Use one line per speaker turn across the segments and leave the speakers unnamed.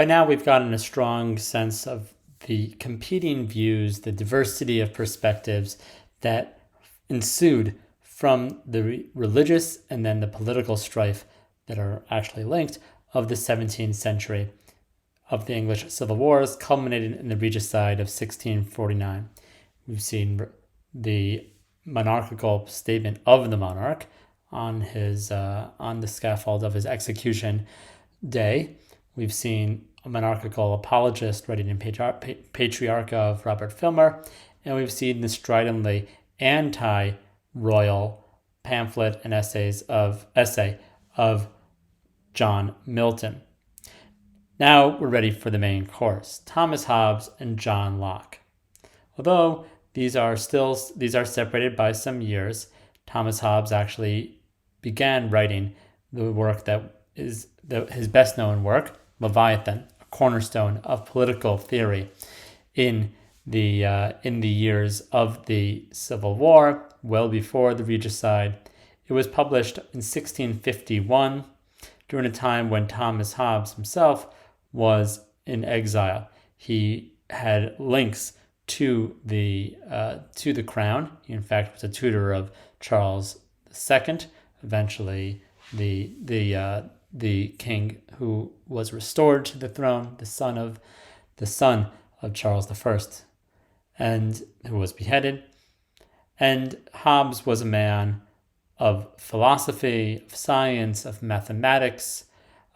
By now, we've gotten a strong sense of the competing views, the diversity of perspectives that ensued from the religious and then the political strife that are actually linked of the 17th century of the English Civil Wars, culminating in the regicide of 1649. We've seen the monarchical statement of the monarch on the scaffold of his execution day. We've seen a monarchical apologist writing in Patriarcha of Robert Filmer, and we've seen the stridently anti-royal pamphlet and essay of John Milton. Now we're ready for the main course: Thomas Hobbes and John Locke. Although these are separated by some years, Thomas Hobbes actually began writing the work that is his best known work, Leviathan, a cornerstone of political theory, in the years of the Civil War, well before the regicide. It was published in 1651, during a time when Thomas Hobbes himself was in exile. He had links to the crown. He in fact was a tutor of Charles II, eventually the king who was restored to the throne, the son of Charles I, and who was beheaded. And Hobbes was a man of philosophy, of science, of mathematics,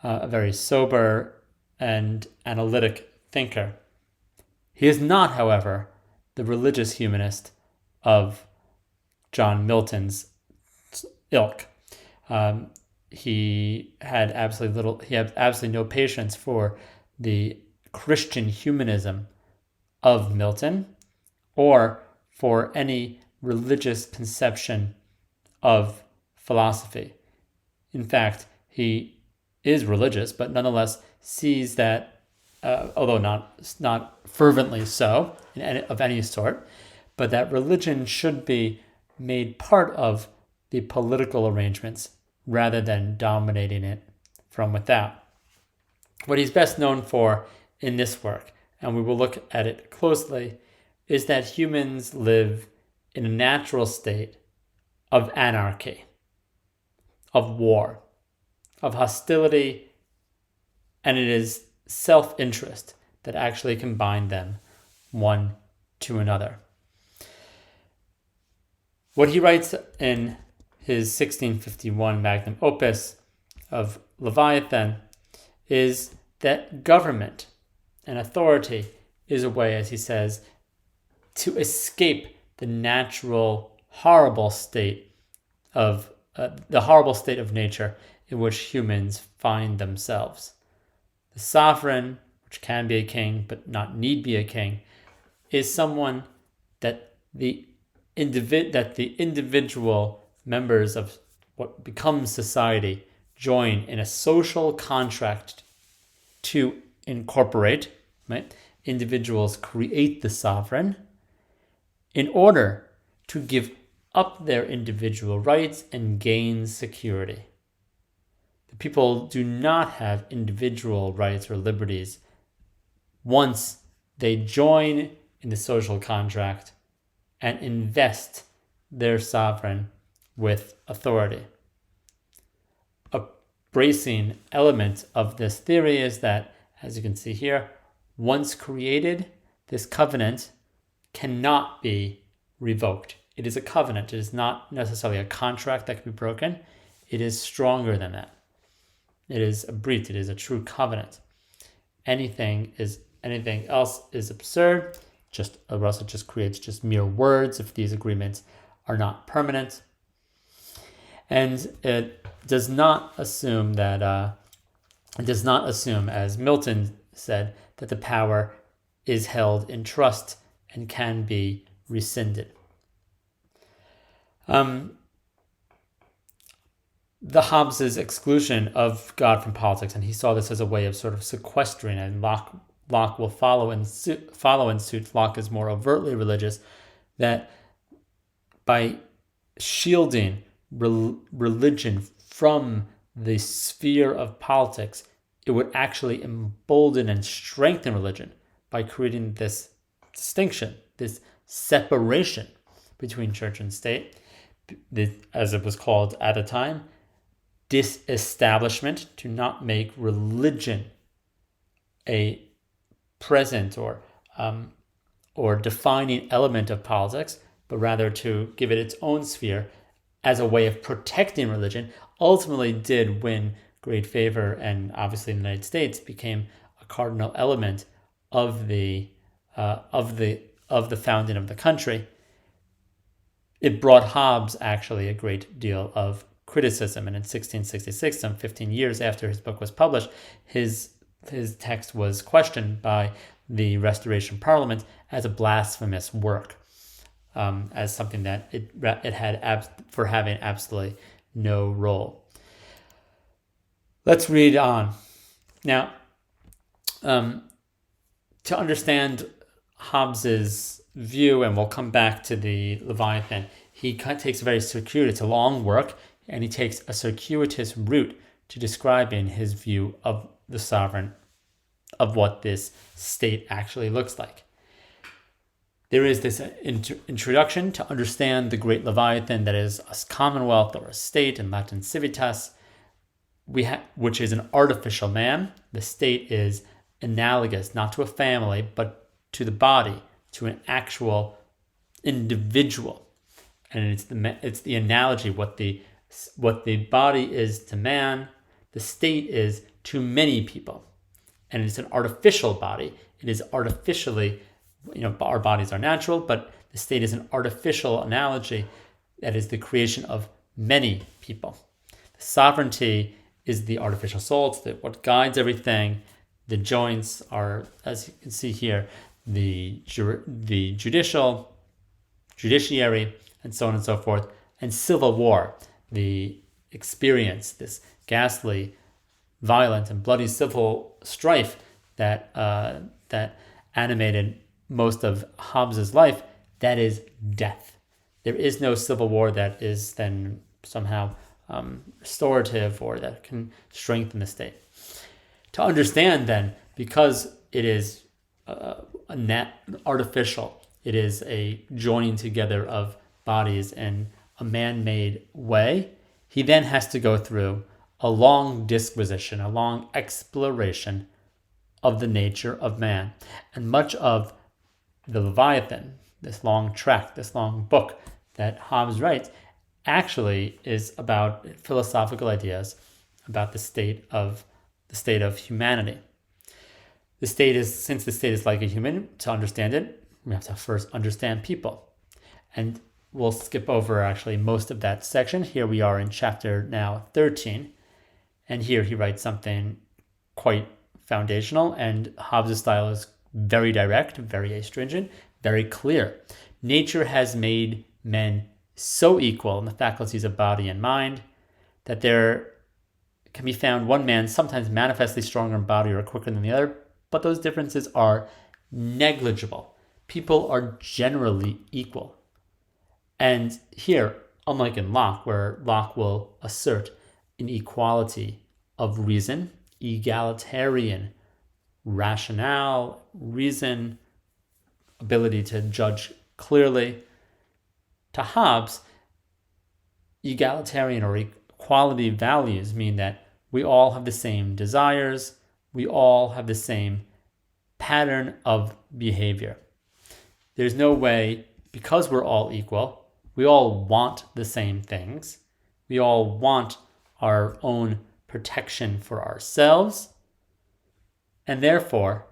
a very sober and analytic thinker. He is not, however, the religious humanist of John Milton's ilk. He had absolutely no patience for the Christian humanism of Milton, or for any religious conception of philosophy. In fact, he is religious, but nonetheless sees that, although not fervently so of any sort, but that religion should be made part of the political arrangements rather than dominating it from without. What he's best known for in this work, and we will look at it closely, is that humans live in a natural state of anarchy, of war, of hostility, and it is self-interest that actually can bind them one to another. What he writes in his 1651 magnum opus of Leviathan is that government and authority is a way, as he says, to escape the natural horrible state of nature in which humans find themselves. The sovereign, which can be a king but not need be a king, is someone that the individual members of what becomes society join in a social contract to incorporate. Right? Individuals create the sovereign in order to give up their individual rights and gain security. The people do not have individual rights or liberties once they join in the social contract and invest their sovereign with authority. A bracing element of this theory is that, as you can see here, once created, this covenant cannot be revoked. It is a covenant. It is not necessarily a contract that can be broken. It is stronger than that. It is a brit. It is a true covenant. Anything else is absurd. Or else it just creates just mere words if these agreements are not permanent. And it does not assume as Milton said, that the power is held in trust and can be rescinded. The Hobbes' exclusion of God from politics, and he saw this as a way of sort of sequestering, and Locke will follow in suit. Locke is more overtly religious, that by shielding religion from the sphere of politics it would actually embolden and strengthen religion by creating this distinction, this separation between church and state, as it was called at the time, disestablishment, to not make religion a present or defining element of politics, but rather to give it its own sphere as a way of protecting religion, ultimately did win great favor, and obviously in the United States became a cardinal element of the founding of the country. It brought Hobbes actually a great deal of criticism, and in 1666, some 15 years after his book was published, his text was questioned by the Restoration Parliament as a blasphemous work, as something that it had for having absolutely no role. Let's read on. Now, to understand Hobbes's view, and we'll come back to the Leviathan, he takes a very circuitous, it's a long work, and he takes a circuitous route to describing his view of the sovereign, of what this state actually looks like. There is this introduction to understand the great Leviathan, that is a commonwealth or a state, in Latin civitas, which is an artificial man. The state is analogous not to a family, but to the body, to an actual individual. And it's the analogy, what the body is to man, the state is to many people. And it's an artificial body. It is artificially, our bodies are natural, but the state is an artificial analogy that is the creation of many people. The sovereignty is the artificial soul. It's what guides everything. The joints are, as you can see here, the judiciary, and so on and so forth. And civil war, the experience, this ghastly, violent, and bloody civil strife that animated most of Hobbes's life, that is death. There is no civil war that is then somehow restorative or that can strengthen the state. To understand then, because it is artificial, it is a joining together of bodies in a man-made way, he then has to go through a long disquisition, a long exploration of the nature of man. And much of the Leviathan, this long tract, this long book that Hobbes writes, actually is about philosophical ideas about the state of humanity. Since the state is like a human, to understand it, we have to first understand people. And we'll skip over actually most of that section. Here we are in chapter now 13. And here he writes something quite foundational, and Hobbes' style is very direct, very astringent, very clear. Nature has made men so equal in the faculties of body and mind that there can be found one man sometimes manifestly stronger in body or quicker than the other, but those differences are negligible. People are generally equal. And here, unlike in Locke, where Locke will assert an equality of reason, egalitarian rationale, reason, ability to judge clearly, to Hobbes, egalitarian or equality values mean that we all have the same desires, we all have the same pattern of behavior. There's no way, because we're all equal, we all want the same things, we all want our own protection for ourselves, and therefore,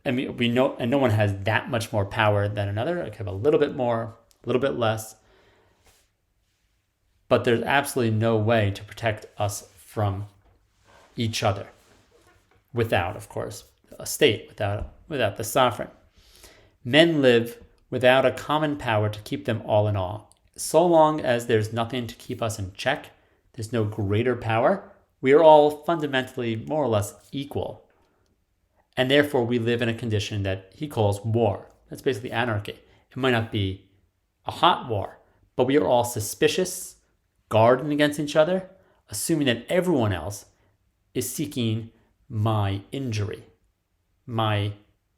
we know, and no one has that much more power than another. It could have a little bit more, a little bit less, but there's absolutely no way to protect us from each other without, of course, a state, without the sovereign. Men live without a common power to keep them all in awe. So long as there's nothing to keep us in check, there's no greater power, we are all fundamentally more or less equal. And therefore we live in a condition that he calls war. That's basically anarchy. It might not be a hot war, but we are all suspicious, guarding against each other, assuming that everyone else is seeking my injury, my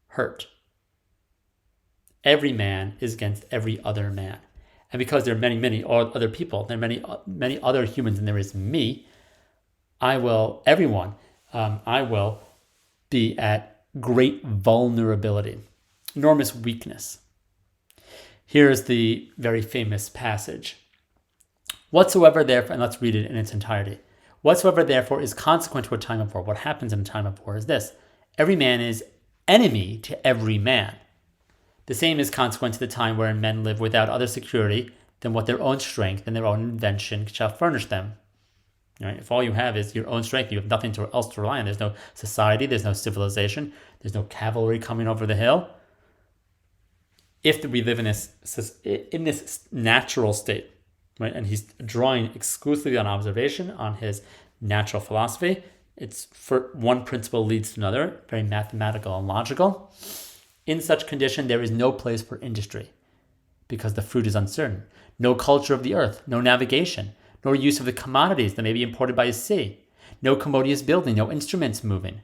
hurt. Every man is against every other man. And because there are many, many other people, there are many other humans than there is me, I will be at great vulnerability, enormous weakness. Here's the very famous passage. Whatsoever therefore, and let's read it in its entirety. Whatsoever therefore is consequent to a time of war. What happens in a time of war is this. Every man is enemy to every man. The same is consequent to the time wherein men live without other security than what their own strength and their own invention shall furnish them. Right? If all you have is your own strength, you have nothing else to rely on. There's no society, there's no civilization, there's no cavalry coming over the hill. If we live in this natural state, right? And he's drawing exclusively on observation, on his natural philosophy. It's for one principle leads to another, very mathematical and logical. In such condition, there is no place for industry because the fruit is uncertain. No culture of the earth, no navigation, nor use of the commodities that may be imported by the sea. No commodious building, no instruments moving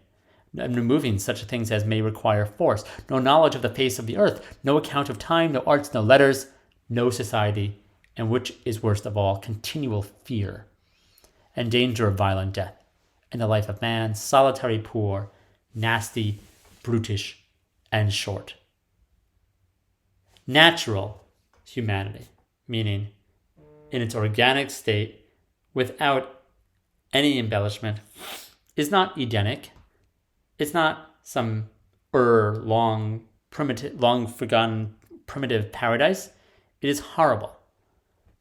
such things as may require force. No knowledge of the face of the earth, no account of time, no arts, no letters, no society, and which is worst of all, continual fear and danger of violent death. And the life of man, solitary, poor, nasty, brutish, and short. Natural humanity, meaning in its organic state, without any embellishment, is not Edenic. It's not some long forgotten primitive paradise. It is horrible.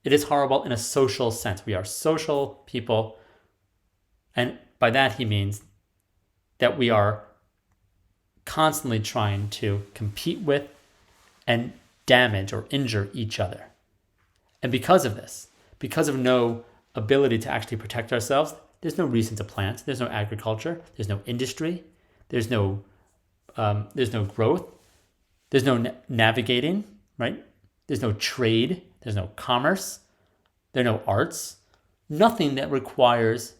It is horrible in a social sense. We are social people, and by that he means that we are constantly trying to compete with and damage or injure each other. And because of this, because of no ability to actually protect ourselves, there's no reason to plant, there's no agriculture, there's no industry, there's no growth, there's no navigating, right? There's no trade, there's no commerce, there are no arts, nothing that requires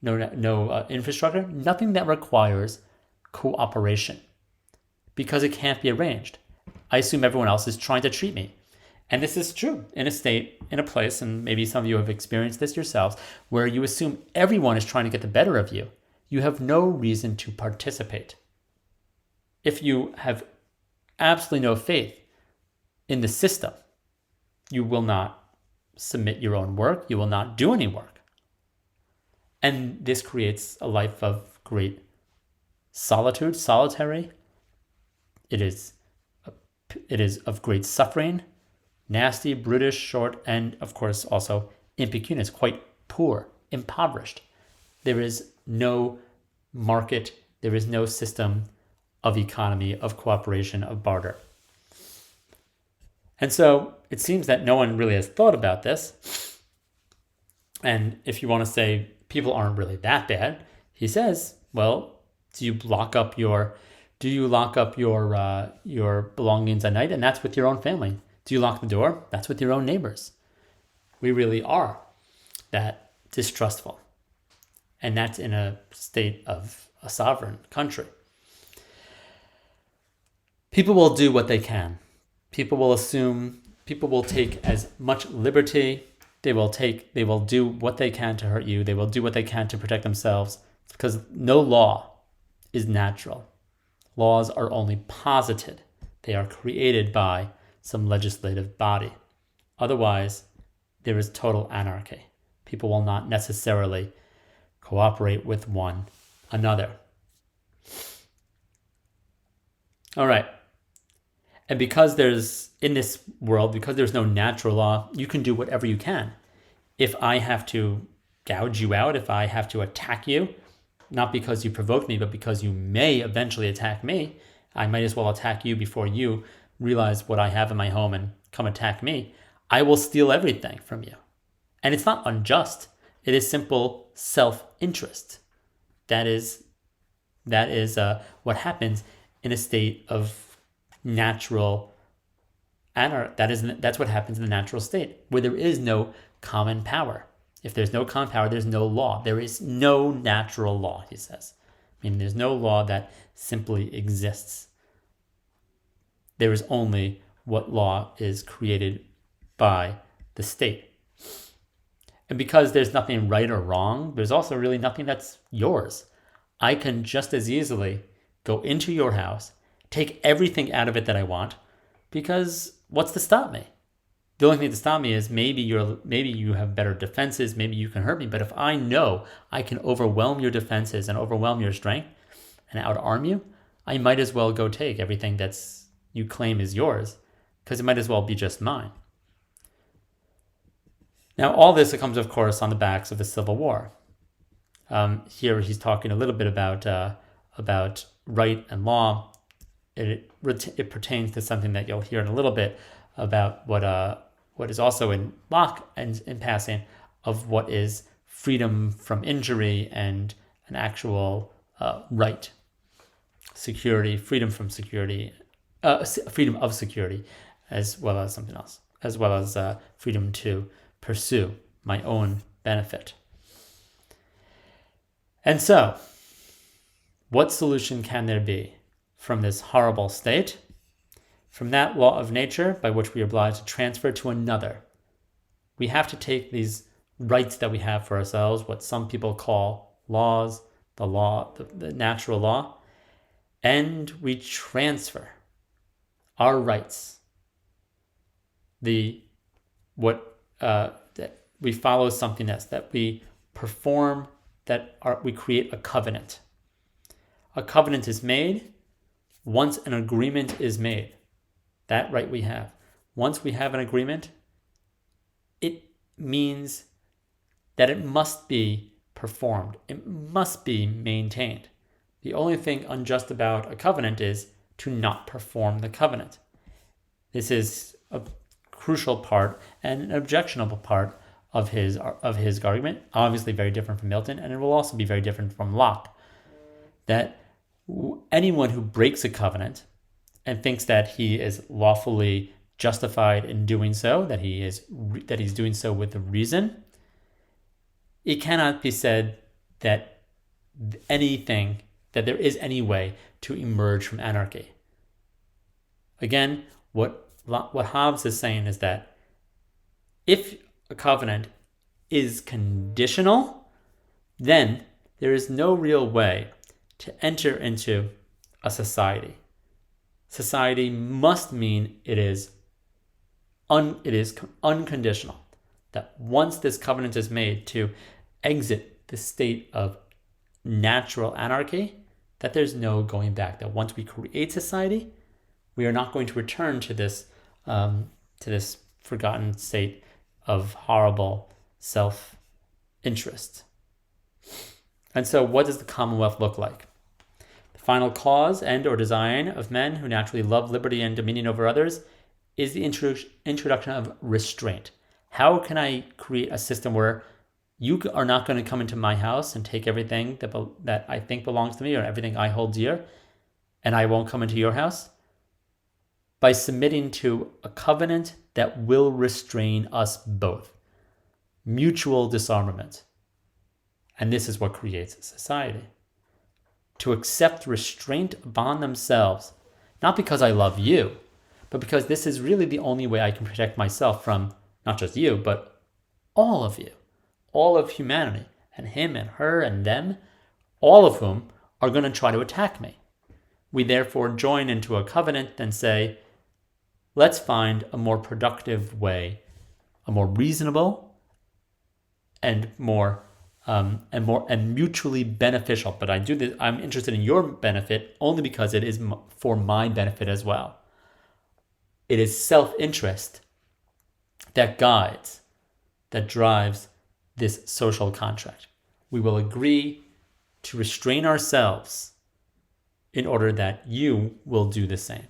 no infrastructure, nothing that requires cooperation, because it can't be arranged. I assume everyone else is trying to treat me. And this is true in a state, in a place, and maybe some of you have experienced this yourselves, where you assume everyone is trying to get the better of you. You have no reason to participate. If you have absolutely no faith in the system, you will not submit your own work. You will not do any work. And this creates a life of great solitude, solitary. It is of great suffering, nasty, brutish, short, and of course also impecunious, quite poor, impoverished. There is no market, there is no system of economy, of cooperation, of barter. And so it seems that no one really has thought about this. And if you want to say people aren't really that bad, he says, well, do you lock up your belongings at night? And that's with your own family. Do you lock the door? That's with your own neighbors. We really are that distrustful. And that's in a state of a sovereign country. People will do what they can. People will take as much liberty. They will do what they can to hurt you. They will do what they can to protect themselves, because no law is natural. Laws are only posited. They are created by some legislative body. Otherwise, there is total anarchy. People will not necessarily cooperate with one another. All right. And because there's no natural law, you can do whatever you can. If I have to gouge you out, if I have to attack you, not because you provoked me, but because you may eventually attack me, I might as well attack you before you realize what I have in my home and come attack me. I will steal everything from you. And it's not unjust. It is simple self-interest. That is what happens in a state of natural anarchy. That's what happens in the natural state, where there is no common power. If there's no common power, there's no law. There is no natural law, he says. meaning there's no law that simply exists. There is only what law is created by the state. And because there's nothing right or wrong, there's also really nothing that's yours. I can just as easily go into your house, take everything out of it that I want, because what's to stop me? The only thing to stop me is maybe you have better defenses, maybe you can hurt me, but if I know I can overwhelm your defenses and overwhelm your strength and outarm you, I might as well go take everything that's you claim is yours, because it might as well be just mine. Now, all this comes, of course, on the backs of the Civil War. Here he's talking a little bit about right and law. It pertains to something that you'll hear in a little bit about what is also in Locke and in passing of what is freedom from injury and an actual right, security, freedom from security, freedom of security, as well as something else, as well as freedom to pursue my own benefit. And so, what solution can there be from this horrible state, from that law of nature by which we are obliged to transfer to another? We have to take these rights that we have for ourselves, what some people call laws, the natural law, and we transfer our rights. That we follow something else, that we perform, we create a covenant. A covenant is made once an agreement is made. That right we have. Once we have an agreement, it means that it must be performed. It must be maintained. The only thing unjust about a covenant is to not perform the covenant. This is a crucial part and an objectionable part of his argument, obviously very different from Milton, and it will also be very different from Locke, that anyone who breaks a covenant and thinks that he is lawfully justified in doing so, that he's doing so with a reason, it cannot be said that there is any way to emerge from anarchy. Again, what Hobbes is saying is that if a covenant is conditional, then there is no real way to enter into a society. Society must mean it is unconditional. That once this covenant is made to exit the state of natural anarchy, that there's no going back. That once we create society, we are not going to return to this forgotten state of horrible self-interest. And so what does the Commonwealth look like? The final cause, end, or design of men who naturally love liberty and dominion over others is the introduction of restraint. How can I create a system where you are not going to come into my house and take everything that I think belongs to me or everything I hold dear, and I won't come into your house? By submitting to a covenant that will restrain us both. Mutual disarmament. And this is what creates a society. To accept restraint upon themselves, not because I love you, but because this is really the only way I can protect myself from not just you, but all of you, all of humanity, and him and her and them, all of whom are going to try to attack me. We therefore join into a covenant and say, let's find a more productive way, a more reasonable and mutually beneficial. But I do this. I'm interested in your benefit only because it is for my benefit as well. It is self-interest that guides, that drives this social contract. We will agree to restrain ourselves in order that you will do the same.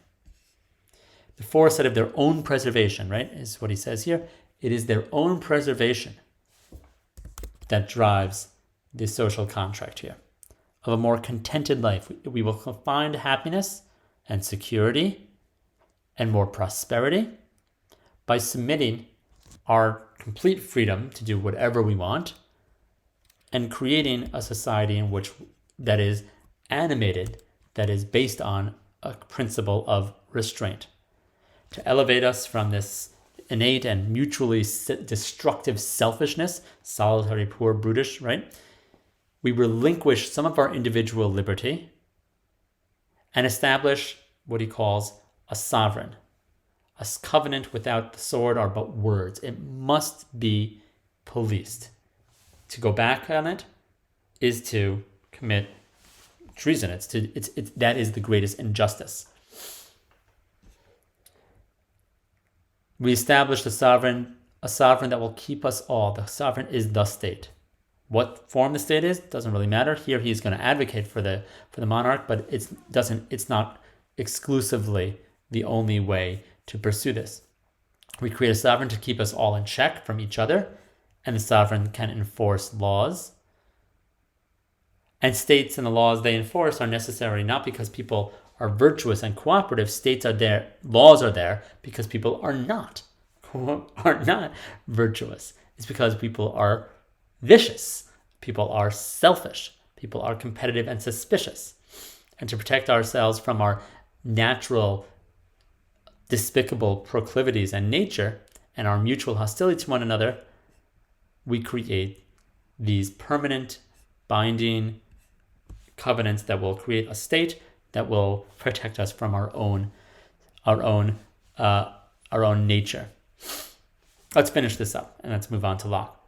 The foresight of their own preservation, right, is what he says here. It is their own preservation that drives the social contract here of a more contented life. We will find happiness and security and more prosperity by submitting our complete freedom to do whatever we want and creating a society in which that is animated, that is based on a principle of restraint. To elevate us from this innate and mutually destructive selfishness, solitary, poor, brutish, right? We relinquish some of our individual liberty and establish what he calls a sovereign. A covenant without the sword are but words. It must be policed. To go back on it is to commit treason. That is the greatest injustice. We establish a sovereign that will keep us all. The sovereign is the state. What form the state is doesn't really matter. Here he is going to advocate for the monarch, but it's not exclusively the only way to pursue this. We create a sovereign to keep us all in check from each other, and the sovereign can enforce laws. And states and the laws they enforce are necessary not because people are virtuous and cooperative. States are there, laws are there because people are not virtuous. It's because people are vicious, people are selfish, people are competitive and suspicious. And to protect ourselves from our natural despicable proclivities and nature and our mutual hostility to one another, we create these permanent binding covenants that will create a state that will protect us from our own nature. Let's finish this up and let's move on to Locke.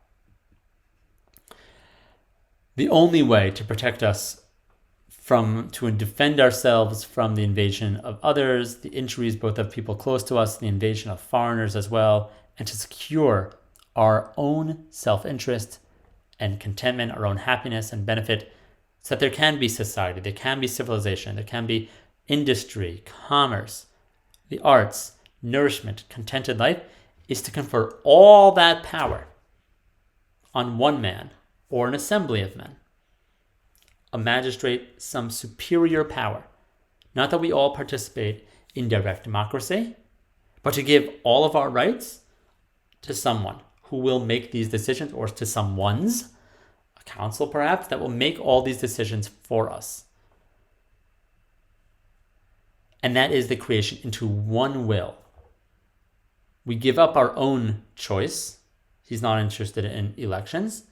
The only way to protect us to defend ourselves from the invasion of others, the injuries both of people close to us, the invasion of foreigners as well, and to secure our own self-interest and contentment, our own happiness and benefit, so that there can be society, there can be civilization, there can be industry, commerce, the arts, nourishment, contented life, is to confer all that power on one man or an assembly of men, a magistrate, some superior power. Not that we all participate in direct democracy, but to give all of our rights to someone who will make these decisions, or to someone's, a council perhaps, that will make all these decisions for us. And that is the creation into one will. We give up our own choice. He's not interested in elections.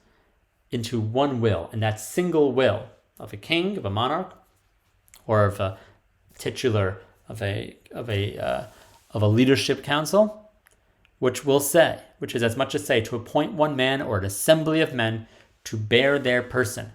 Into one will, and that single will of a king, of a monarch, or of a titular of a leadership council, which is as much as say, to appoint one man or an assembly of men to bear their person.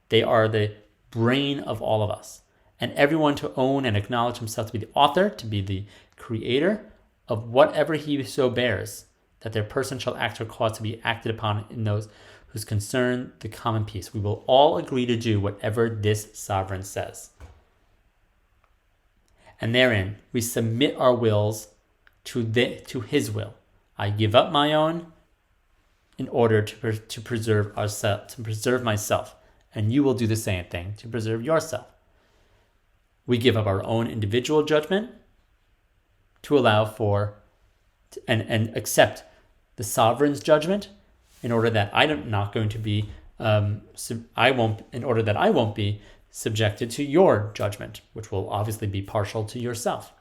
They are the brain of all of us. And everyone to own and acknowledge himself to be the author, to be the creator of whatever he so bears, that their person shall act or cause to be acted upon in those whose concern the common peace. We will all agree to do whatever this sovereign says. And therein, we submit our wills to his will. I give up my own in order to preserve ourselves, to preserve myself, and you will do the same thing to preserve yourself. We give up our own individual judgment to allow for and accept the sovereign's judgment in order that I won't be subjected to your judgment, which will obviously be partial to yourself.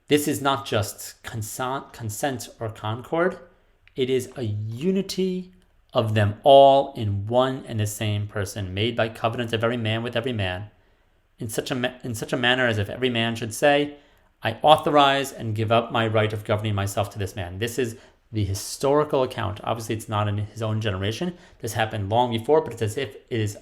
This is not just consent or concord. It is a unity of them all in one and the same person, made by covenant of every man with every man, in such a manner as if every man should say, I authorize and give up my right of governing myself to this man. This is the historical account. Obviously, it's not in his own generation. This happened long before, but it's as if it is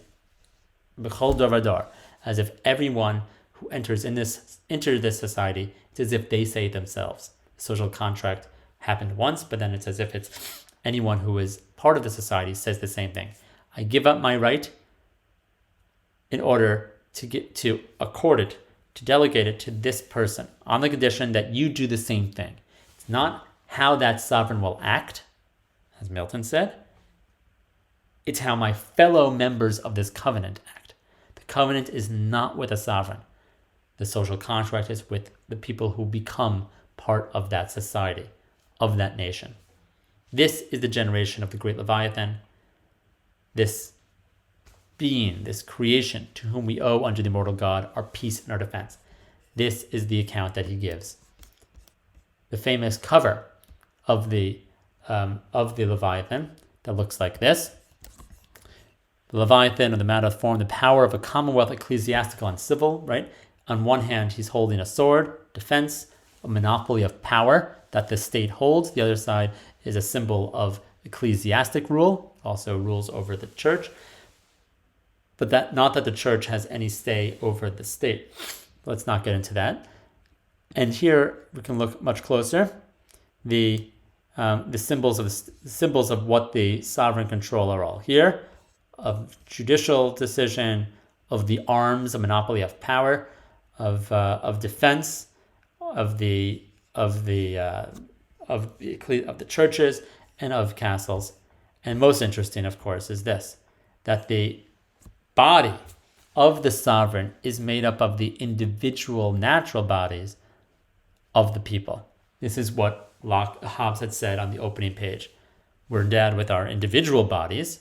b'chol dor v'dor, as if everyone who enters this society, it's as if they say it themselves. The social contract happened once, but then it's as if it's anyone who is part of the society says the same thing. I give up my right in order to accord it, to delegate it to this person, on the condition that you do the same thing. It's not how that sovereign will act, as Milton said. It's how my fellow members of this covenant act. The covenant is not with a sovereign. The social contract is with the people who become part of that society, of that nation. This is the generation of the great Leviathan. This being, this creation to whom we owe under the immortal God our peace and our defense. This is the account that he gives. The famous cover of the Leviathan that looks like this. The Leviathan, or the matter of form, the power of a commonwealth, ecclesiastical and civil, right? On one hand, he's holding a sword, defense, a monopoly of power that the state holds. The other side is a symbol of ecclesiastic rule, also rules over the church. But that not that the church has any say over the state. Let's not get into that. And here we can look much closer. The symbols of what the sovereign control are all here, of judicial decision, of the arms, a monopoly of power, of defense, of the churches, and of castles. And most interesting, of course, is this: that the body of the sovereign is made up of the individual natural bodies of the people. This is what Hobbes had said on the opening page. We're endowed with our individual bodies.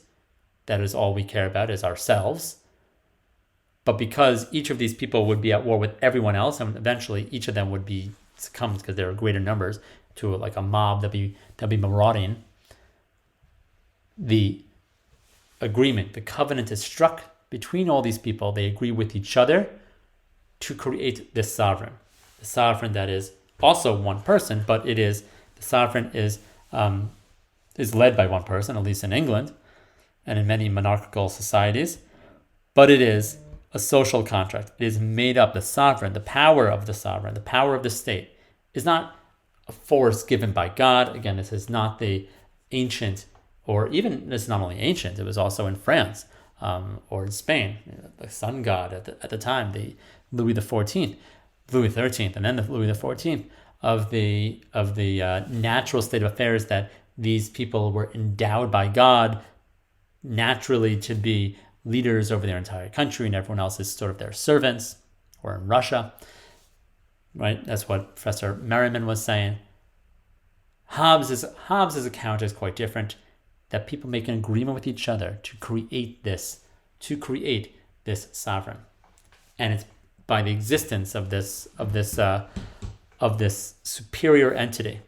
That is all we care about, is ourselves. But because each of these people would be at war with everyone else, and eventually each of them would be succumbed because there are greater numbers to like a mob that'd be marauding. The agreement, the covenant is struck between all these people. They agree with each other to create this sovereign. The sovereign that is also one person, but the sovereign is led by one person, at least in England and in many monarchical societies. But it is a social contract. It is made up, the sovereign, the power of the state is not a force given by God. Again, this is not the ancient, or even it's not only ancient, it was also in France or in Spain, the sun god at the time, the Louis XIII, and then the Louis XIV of the natural state of affairs, that these people were endowed by God naturally to be leaders over their entire country, and everyone else is sort of their servants, or in Russia, right? That's what Professor Merriman was saying. Hobbes's account is quite different, that people make an agreement with each other to create this sovereign. And it's by the existence of this superior entity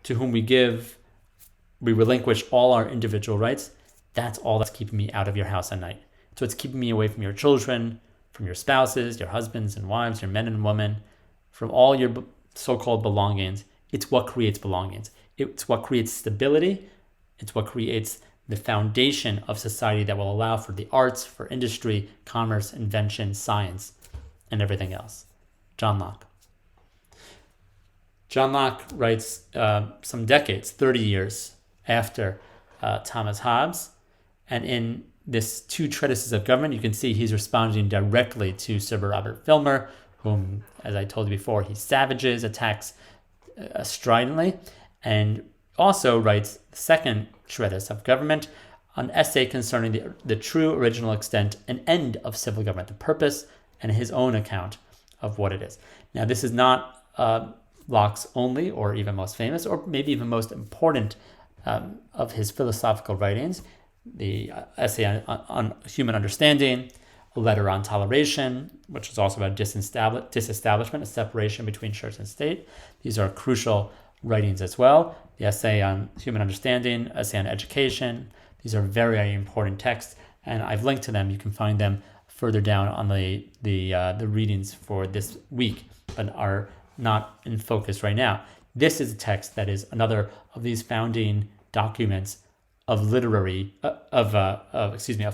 to whom we relinquish all our individual rights. That's all that's keeping me out of your house at night. So it's keeping me away from your children, from your spouses, your husbands and wives, your men and women, from all your so-called belongings. It's what creates belongings. It's what creates stability. It's what creates the foundation of society that will allow for the arts, for industry, commerce, invention, science, and everything else. John Locke. John Locke writes some decades, 30 years after Thomas Hobbes. And in this two treatises of government, you can see he's responding directly to Sir Robert Filmer, whom, as I told you before, he savages, attacks stridently, and also writes the second treatise of government, an essay concerning the true original extent and end of civil government, the purpose, and his own account of what it is. Now, this is not Locke's only or even most famous or maybe even most important of his philosophical writings. The essay on human understanding, a letter on toleration, which is also about disestablishment, a separation between church and state. These are crucial writings as well. The essay on human understanding, essay on education. These are very, very important texts, and I've linked to them. You can find them further down on the readings for this week, but are not in focus right now. This is a text that is another of these founding documents of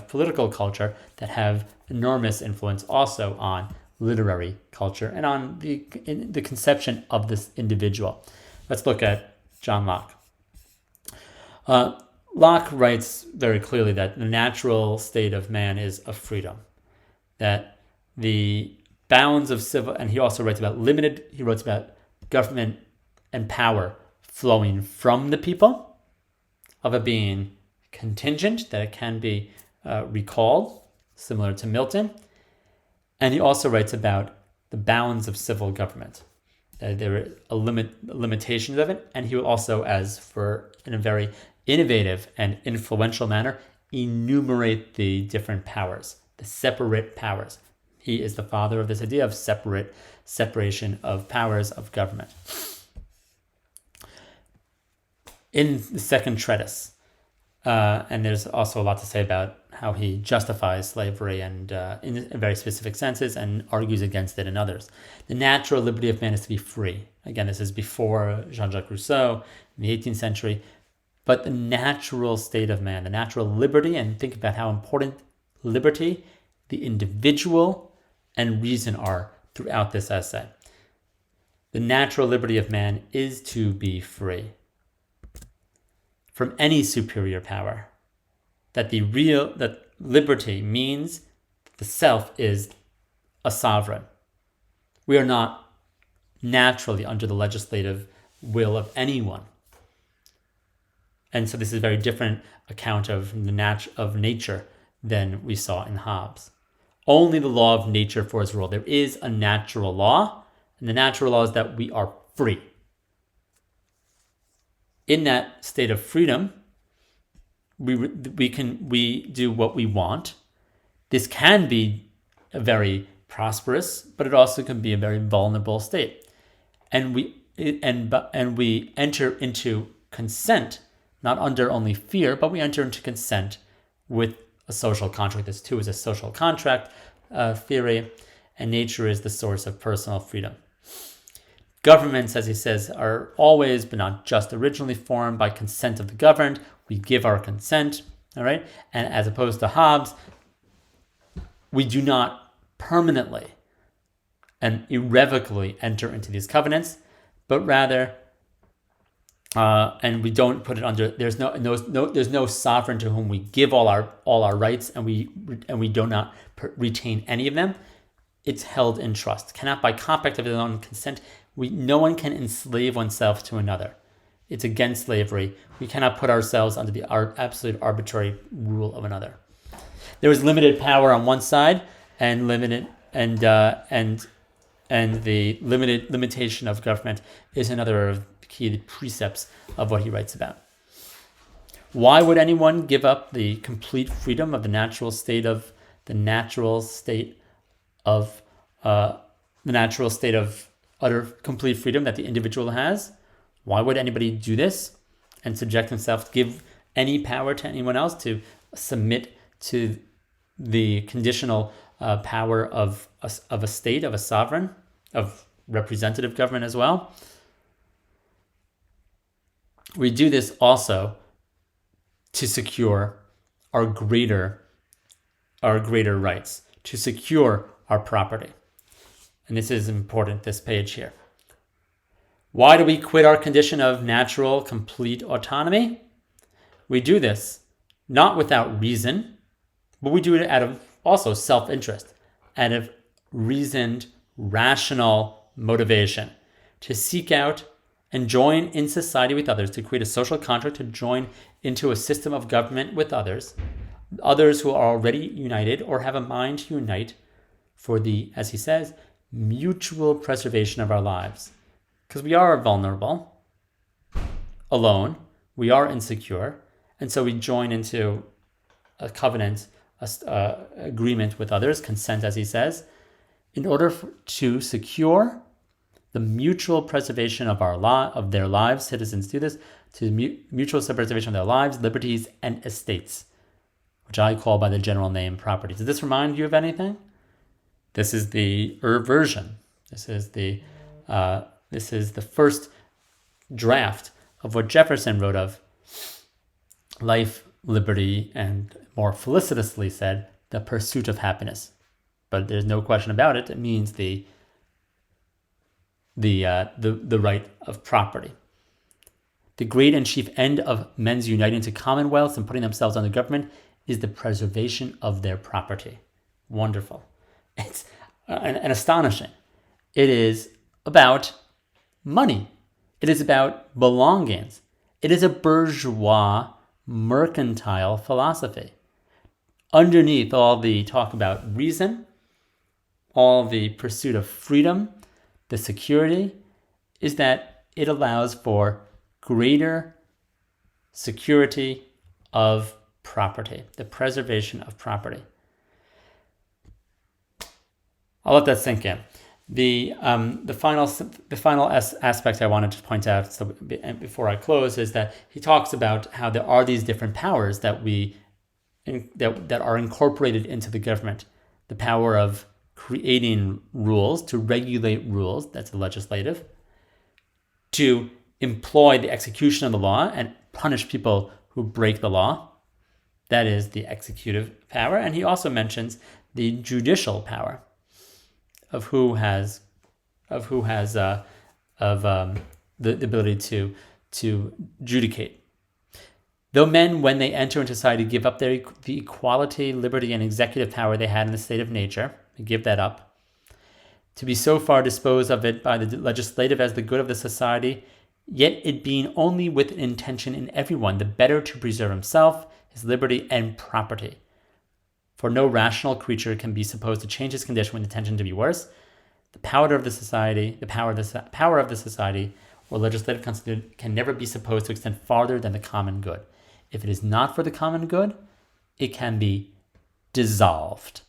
political culture that have enormous influence also on literary culture and on the conception of this individual. Let's look at John Locke. Locke writes very clearly that the natural state of man is of freedom, that the bounds of civil, and he also writes about he writes about government and power flowing from the people, of it being contingent, that it can be recalled, similar to Milton. And he also writes about the bounds of civil government, that there are limitations of it. And he will also, in a very innovative and influential manner, enumerate the different powers, the separate powers. He is the father of this idea of separation of powers of government. In the second treatise, and there's also a lot to say about how he justifies slavery and in very specific senses and argues against it in others. The natural liberty of man is to be free. Again, this is before Jean-Jacques Rousseau in the 18th century. But the natural state of man, the natural liberty, and think about how important liberty, the individual, and reason are throughout this essay. The natural liberty of man is to be free from any superior power. That liberty means the self is a sovereign. We are not naturally under the legislative will of anyone. And so this is a very different account of nature than we saw in Hobbes. Only the law of nature for its rule. There is a natural law, and the natural law is that we are free. In that state of freedom, we do what we want. This can be a very prosperous, but it also can be a very vulnerable state. And we enter into consent, not under only fear, but we enter into consent with a social contract. This too is a social contract theory, and nature is the source of personal freedom. Governments, as he says, are always, but not just originally formed by consent of the governed. We give our consent, all right? And as opposed to Hobbes, we do not permanently and irrevocably enter into these covenants, but rather, and we don't put it under. There's no sovereign to whom we give all our rights, and we do not retain any of them. It's held in trust. Cannot by compact of his own consent. No one can enslave oneself to another. It's against slavery. We cannot put ourselves under the absolute arbitrary rule of another. There is limited power on one side, and the limitation of government is another of the key precepts of what he writes about. Why would anyone give up the complete freedom of the natural state of utter complete freedom that the individual has? Why would anybody do this and subject himself, give any power to anyone else, to submit to the conditional power of a state, of a sovereign, of representative government as well? We do this also to secure our greater rights, to secure our property. And this is important, this page here. Why do we quit our condition of natural, complete autonomy? We do this not without reason, but we do it out of also self-interest, out of reasoned, rational motivation, to seek out and join in society with others, to create a social contract, to join into a system of government with others who are already united or have a mind to unite for the, as he says, mutual preservation of our lives. Because we are vulnerable, alone, we are insecure, and so we join into a covenant, agreement with others, consent, as he says, in order to secure the mutual preservation of their lives. Citizens do this to mutual preservation of their lives, liberties, and estates, which I call by the general name property. Does this remind you of anything? This is the version. This is the first draft of what Jefferson wrote of life, liberty, and more felicitously said, the pursuit of happiness. But there's no question about it. It means the right of property. The great and chief end of men's uniting to commonwealths and putting themselves under government is the preservation of their property. Wonderful. It's and astonishing. It is about money. It is about belongings. It is a bourgeois, mercantile philosophy. Underneath all the talk about reason, all the pursuit of freedom, the security, is that it allows for greater security of property, the preservation of property. I'll let that sink in. The final aspect I wanted to point out before I close is that he talks about how there are these different powers that are incorporated into the government. The power of creating rules, to regulate rules, that's the legislative, to employ the execution of the law and punish people who break the law, that is the executive power. And he also mentions the judicial power of the ability to judicate. Though men, when they enter into society, give up the equality, liberty, and executive power they had in the state of nature, they give that up, to be so far disposed of it by the legislative as the good of the society, yet it being only with an intention in everyone, the better to preserve himself, his liberty, and property. For no rational creature can be supposed to change his condition with intention to be worse. The power of the society, or legislative constitution can never be supposed to extend farther than the common good. If it is not for the common good, it can be dissolved.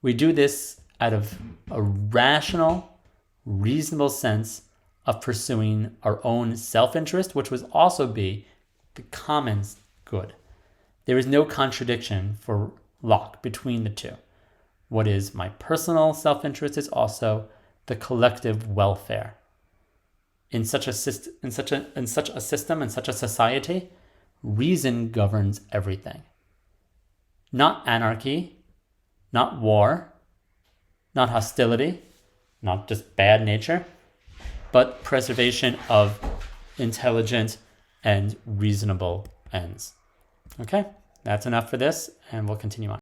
We do this out of a rational, reasonable sense of pursuing our own self-interest, which would also be the common good. There is no contradiction for Locke between the two. What is my personal self-interest is also the collective welfare. In such a system, in such a society, reason governs everything. Not anarchy, not war, not hostility, not just bad nature, but preservation of intelligent and reasonable ends. Okay, that's enough for this, and we'll continue on.